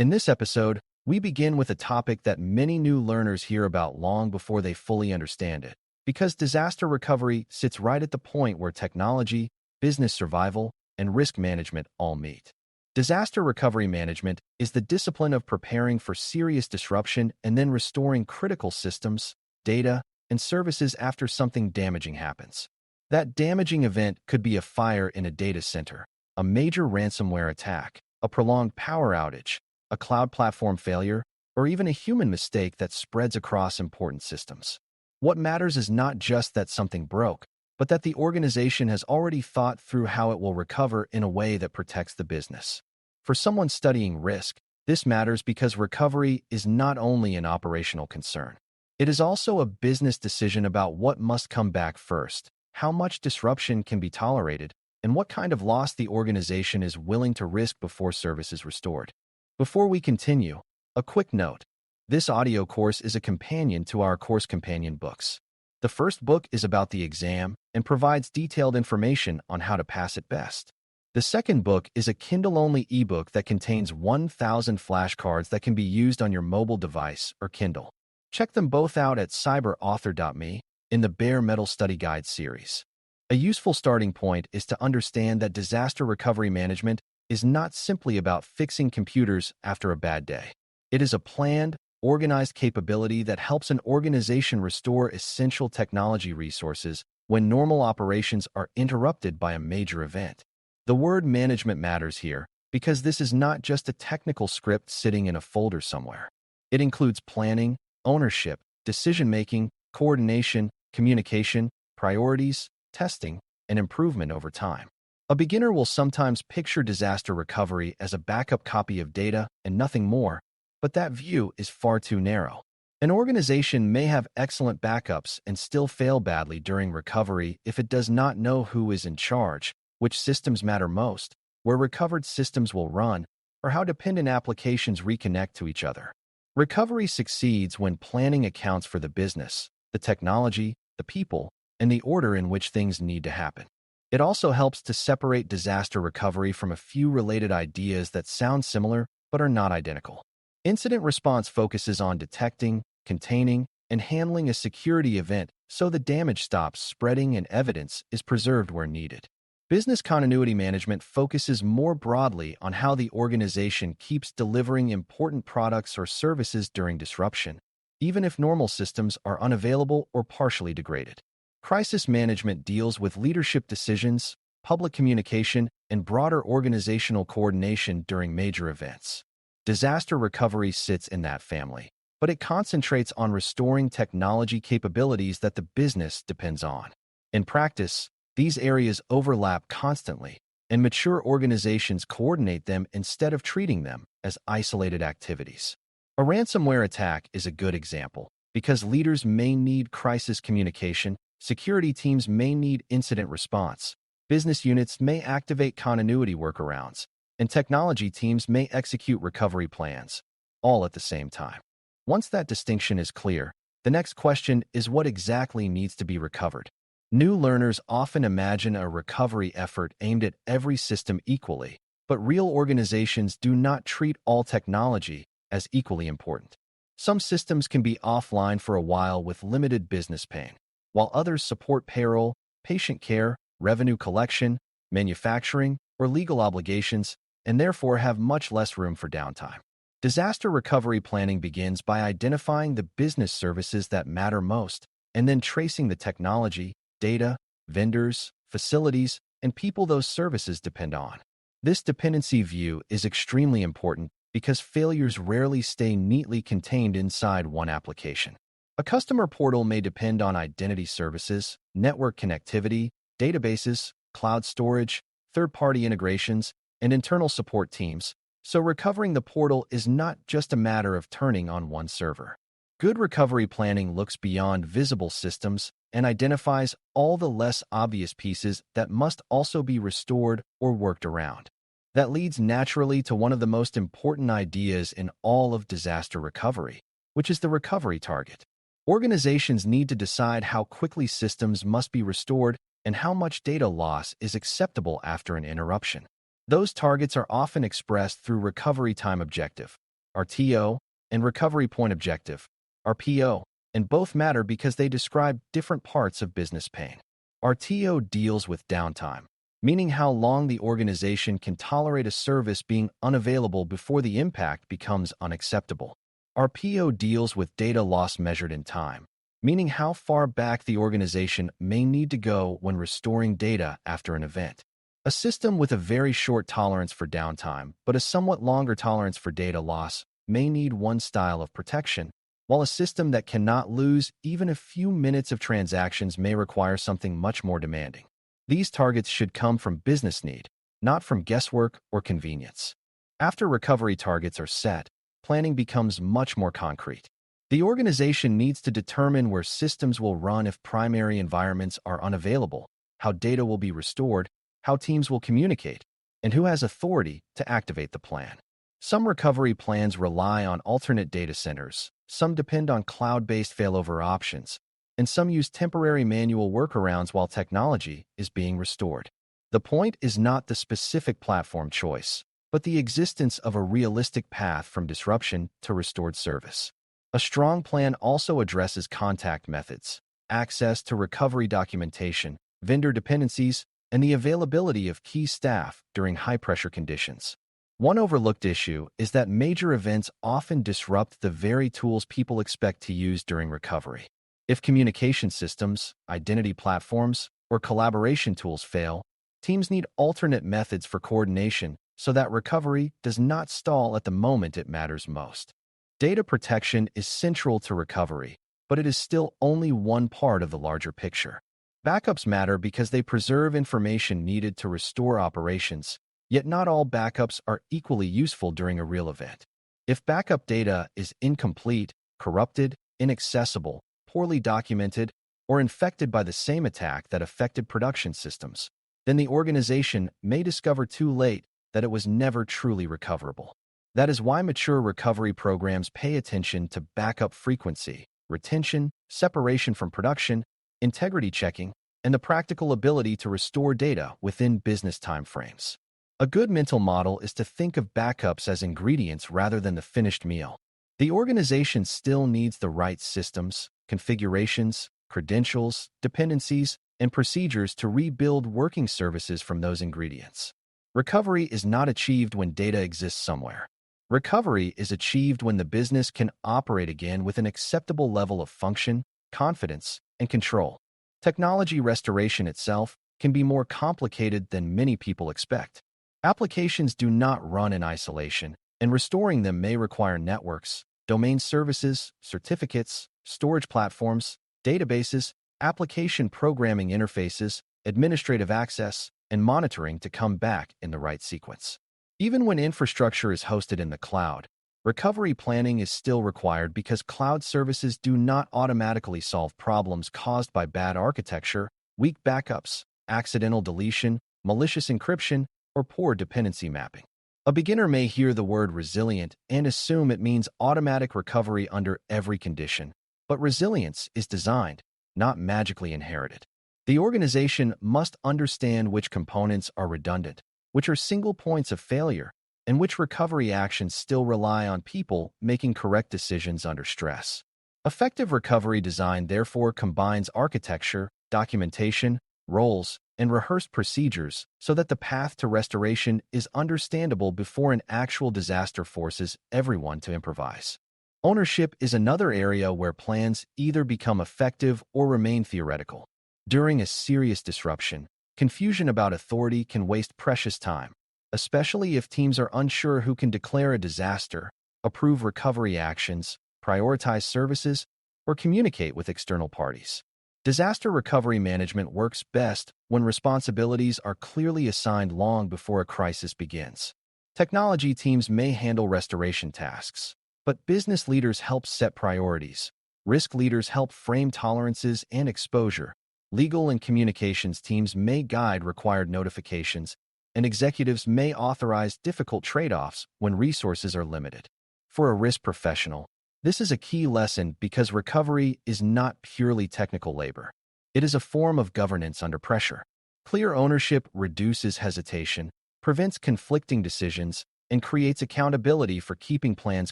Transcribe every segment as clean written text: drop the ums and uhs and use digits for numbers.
In this episode, we begin with a topic that many new learners hear about long before they fully understand it, because disaster recovery sits right at the point where technology, business survival, and risk management all meet. Disaster recovery management is the discipline of preparing for serious disruption and then restoring critical systems, data, and services after something damaging happens. That damaging event could be a fire in a data center, a major ransomware attack, a prolonged power outage, a cloud platform failure, or even a human mistake that spreads across important systems. What matters is not just that something broke, but that the organization has already thought through how it will recover in a way that protects the business. For someone studying risk, this matters because recovery is not only an operational concern. It is also a business decision about what must come back first, how much disruption can be tolerated, and what kind of loss the organization is willing to risk before service is restored. Before we continue, a quick note. This audio course is a companion to our course companion books. The first book is about the exam and provides detailed information on how to pass it best. The second book is a Kindle-only ebook that contains 1,000 flashcards that can be used on your mobile device or Kindle. Check them both out at cyberauthor.me in the Bare Metal Study Guide series. A useful starting point is to understand that disaster recovery management is not simply about fixing computers after a bad day. It is a planned, organized capability that helps an organization restore essential technology resources when normal operations are interrupted by a major event. The word management matters here because this is not just a technical script sitting in a folder somewhere. It includes planning, ownership, decision-making, coordination, communication, priorities, testing, and improvement over time. A beginner will sometimes picture disaster recovery as a backup copy of data and nothing more, but that view is far too narrow. An organization may have excellent backups and still fail badly during recovery if it does not know who is in charge, which systems matter most, where recovered systems will run, or how dependent applications reconnect to each other. Recovery succeeds when planning accounts for the business, the technology, the people, and the order in which things need to happen. It also helps to separate disaster recovery from a few related ideas that sound similar but are not identical. Incident response focuses on detecting, containing, and handling a security event so the damage stops spreading and evidence is preserved where needed. Business continuity management focuses more broadly on how the organization keeps delivering important products or services during disruption, even if normal systems are unavailable or partially degraded. Crisis management deals with leadership decisions, public communication, and broader organizational coordination during major events. Disaster recovery sits in that family, but it concentrates on restoring technology capabilities that the business depends on. In practice, these areas overlap constantly, and mature organizations coordinate them instead of treating them as isolated activities. A ransomware attack is a good example, because leaders may need crisis communication, security teams may need incident response, business units may activate continuity workarounds, and technology teams may execute recovery plans, all at the same time. Once that distinction is clear, the next question is what exactly needs to be recovered. New learners often imagine a recovery effort aimed at every system equally, but real organizations do not treat all technology as equally important. Some systems can be offline for a while with limited business pain, while others support payroll, patient care, revenue collection, manufacturing, or legal obligations, and therefore have much less room for downtime. Disaster recovery planning begins by identifying the business services that matter most, and then tracing the technology, data, vendors, facilities, and people those services depend on. This dependency view is extremely important because failures rarely stay neatly contained inside one application. A customer portal may depend on identity services, network connectivity, databases, cloud storage, third-party integrations, and internal support teams, so recovering the portal is not just a matter of turning on one server. Good recovery planning looks beyond visible systems and identifies all the less obvious pieces that must also be restored or worked around. That leads naturally to one of the most important ideas in all of disaster recovery, which is the recovery target. Organizations need to decide how quickly systems must be restored and how much data loss is acceptable after an interruption. Those targets are often expressed through recovery time objective, RTO, and recovery point objective, RPO, and both matter because they describe different parts of business pain. RTO deals with downtime, meaning how long the organization can tolerate a service being unavailable before the impact becomes unacceptable. RPO deals with data loss measured in time, meaning how far back the organization may need to go when restoring data after an event. A system with a very short tolerance for downtime, but a somewhat longer tolerance for data loss, may need one style of protection, while a system that cannot lose even a few minutes of transactions may require something much more demanding. These targets should come from business need, not from guesswork or convenience. After recovery targets are set, planning becomes much more concrete. The organization needs to determine where systems will run if primary environments are unavailable, how data will be restored, how teams will communicate, and who has authority to activate the plan. Some recovery plans rely on alternate data centers, some depend on cloud-based failover options, and some use temporary manual workarounds while technology is being restored. The point is not the specific platform choice, but the existence of a realistic path from disruption to restored service. A strong plan also addresses contact methods, access to recovery documentation, vendor dependencies, and the availability of key staff during high-pressure conditions. One overlooked issue is that major events often disrupt the very tools people expect to use during recovery. If communication systems, identity platforms, or collaboration tools fail, teams need alternate methods for coordination so that recovery does not stall at the moment it matters most. Data protection is central to recovery, but it is still only one part of the larger picture. Backups matter because they preserve information needed to restore operations, yet not all backups are equally useful during a real event. If backup data is incomplete, corrupted, inaccessible, poorly documented, or infected by the same attack that affected production systems, then the organization may discover too late that it was never truly recoverable. That is why mature recovery programs pay attention to backup frequency, retention, separation from production, integrity checking, and the practical ability to restore data within business timeframes. A good mental model is to think of backups as ingredients rather than the finished meal. The organization still needs the right systems, configurations, credentials, dependencies, and procedures to rebuild working services from those ingredients. Recovery is not achieved when data exists somewhere. Recovery is achieved when the business can operate again with an acceptable level of function, confidence, and control. Technology restoration itself can be more complicated than many people expect. Applications do not run in isolation, and restoring them may require networks, domain services, certificates, storage platforms, databases, application programming interfaces, administrative access, and monitoring to come back in the right sequence. Even when infrastructure is hosted in the cloud, recovery planning is still required because cloud services do not automatically solve problems caused by bad architecture, weak backups, accidental deletion, malicious encryption, or poor dependency mapping. A beginner may hear the word resilient and assume it means automatic recovery under every condition, but resilience is designed, not magically inherited. The organization must understand which components are redundant, which are single points of failure, and which recovery actions still rely on people making correct decisions under stress. Effective recovery design therefore combines architecture, documentation, roles, and rehearsed procedures so that the path to restoration is understandable before an actual disaster forces everyone to improvise. Ownership is another area where plans either become effective or remain theoretical. During a serious disruption, confusion about authority can waste precious time, especially if teams are unsure who can declare a disaster, approve recovery actions, prioritize services, or communicate with external parties. Disaster recovery management works best when responsibilities are clearly assigned long before a crisis begins. Technology teams may handle restoration tasks, but business leaders help set priorities. Risk leaders help frame tolerances and exposure. Legal and communications teams may guide required notifications, and executives may authorize difficult trade-offs when resources are limited. For a risk professional, this is a key lesson because recovery is not purely technical labor. It is a form of governance under pressure. Clear ownership reduces hesitation, prevents conflicting decisions, and creates accountability for keeping plans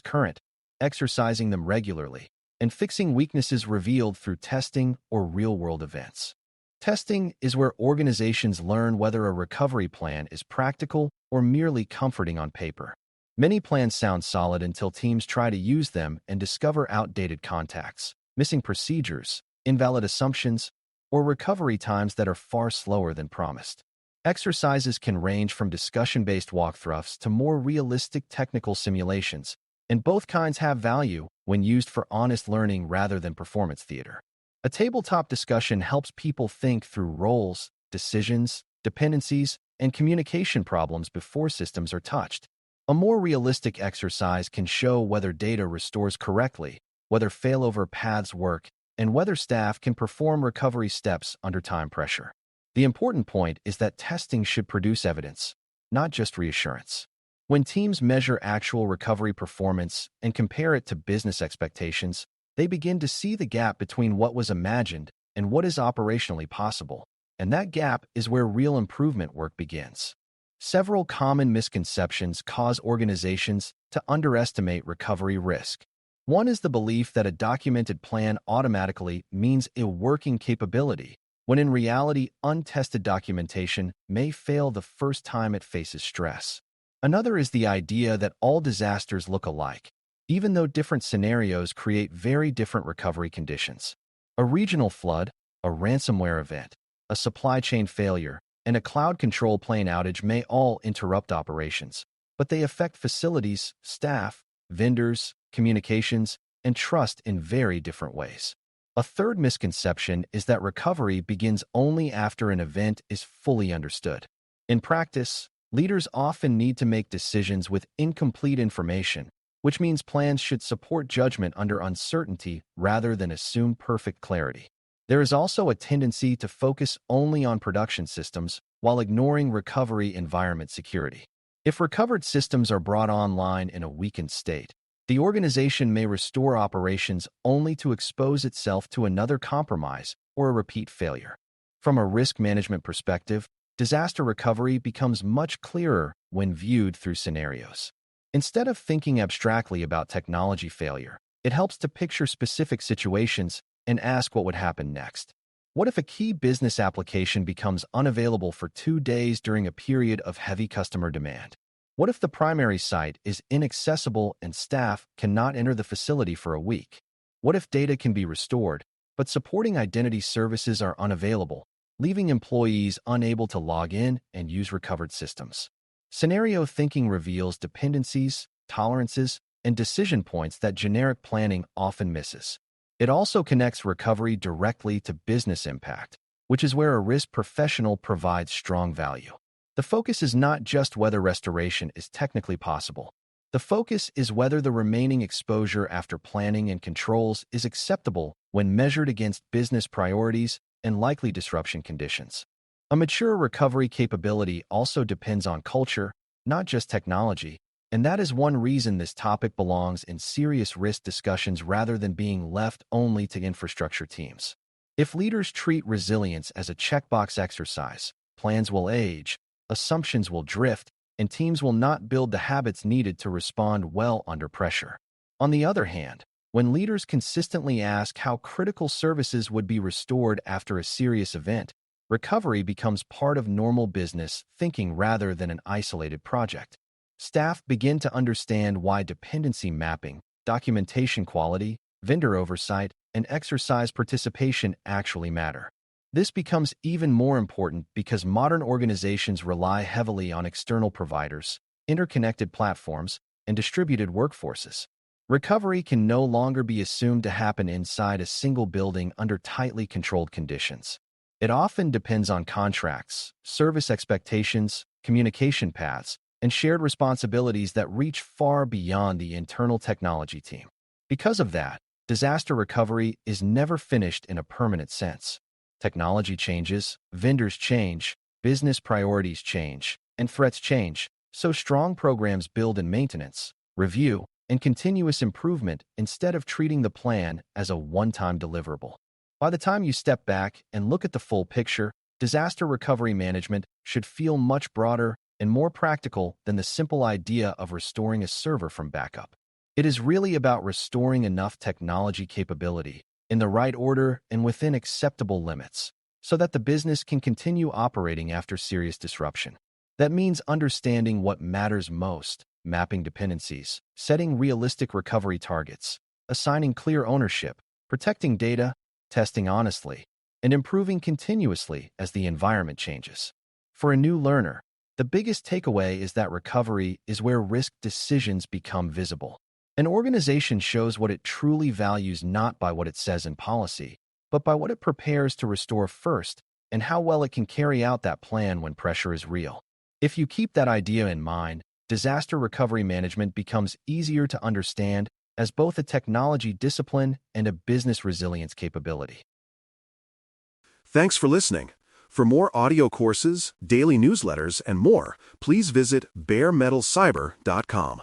current, exercising them regularly, and fixing weaknesses revealed through testing or real-world events. Testing is where organizations learn whether a recovery plan is practical or merely comforting on paper. Many plans sound solid until teams try to use them and discover outdated contacts, missing procedures, invalid assumptions, or recovery times that are far slower than promised. Exercises can range from discussion-based walkthroughs to more realistic technical simulations, and both kinds have value when used for honest learning rather than performance theater. A tabletop discussion helps people think through roles, decisions, dependencies, and communication problems before systems are touched. A more realistic exercise can show whether data restores correctly, whether failover paths work, and whether staff can perform recovery steps under time pressure. The important point is that testing should produce evidence, not just reassurance. When teams measure actual recovery performance and compare it to business expectations, they begin to see the gap between what was imagined and what is operationally possible, and that gap is where real improvement work begins. Several common misconceptions cause organizations to underestimate recovery risk. One is the belief that a documented plan automatically means a working capability, when in reality, untested documentation may fail the first time it faces stress. Another is the idea that all disasters look alike, even though different scenarios create very different recovery conditions. A regional flood, a ransomware event, a supply chain failure, and a cloud control plane outage may all interrupt operations, but they affect facilities, staff, vendors, communications, and trust in very different ways. A third misconception is that recovery begins only after an event is fully understood. In practice, leaders often need to make decisions with incomplete information, which means plans should support judgment under uncertainty rather than assume perfect clarity. There is also a tendency to focus only on production systems while ignoring recovery environment security. If recovered systems are brought online in a weakened state, the organization may restore operations only to expose itself to another compromise or a repeat failure. From a risk management perspective, disaster recovery becomes much clearer when viewed through scenarios. Instead of thinking abstractly about technology failure, it helps to picture specific situations and ask what would happen next. What if a key business application becomes unavailable for 2 days during a period of heavy customer demand? What if the primary site is inaccessible and staff cannot enter the facility for a week? What if data can be restored, but supporting identity services are unavailable, leaving employees unable to log in and use recovered systems? Scenario thinking reveals dependencies, tolerances, and decision points that generic planning often misses. It also connects recovery directly to business impact, which is where a risk professional provides strong value. The focus is not just whether restoration is technically possible. The focus is whether the remaining exposure after planning and controls is acceptable when measured against business priorities and likely disruption conditions. A mature recovery capability also depends on culture, not just technology, and that is one reason this topic belongs in serious risk discussions rather than being left only to infrastructure teams. If leaders treat resilience as a checkbox exercise, plans will age, assumptions will drift, and teams will not build the habits needed to respond well under pressure. On the other hand, when leaders consistently ask how critical services would be restored after a serious event, recovery becomes part of normal business thinking rather than an isolated project. Staff begin to understand why dependency mapping, documentation quality, vendor oversight, and exercise participation actually matter. This becomes even more important because modern organizations rely heavily on external providers, interconnected platforms, and distributed workforces. Recovery can no longer be assumed to happen inside a single building under tightly controlled conditions. It often depends on contracts, service expectations, communication paths, and shared responsibilities that reach far beyond the internal technology team. Because of that, disaster recovery is never finished in a permanent sense. Technology changes, vendors change, business priorities change, and threats change, so strong programs build in maintenance, review, and continuous improvement instead of treating the plan as a one-time deliverable. By the time you step back and look at the full picture, disaster recovery management should feel much broader and more practical than the simple idea of restoring a server from backup. It is really about restoring enough technology capability in the right order and within acceptable limits so that the business can continue operating after serious disruption. That means understanding what matters most, mapping dependencies, setting realistic recovery targets, assigning clear ownership, protecting data, testing honestly, and improving continuously as the environment changes. For a new learner, the biggest takeaway is that recovery is where risk decisions become visible. An organization shows what it truly values not by what it says in policy, but by what it prepares to restore first and how well it can carry out that plan when pressure is real. If you keep that idea in mind, disaster recovery management becomes easier to understand as both a technology discipline and a business resilience capability. Thanks for listening. For more audio courses, daily newsletters, and more, please visit baremetalcyber.com.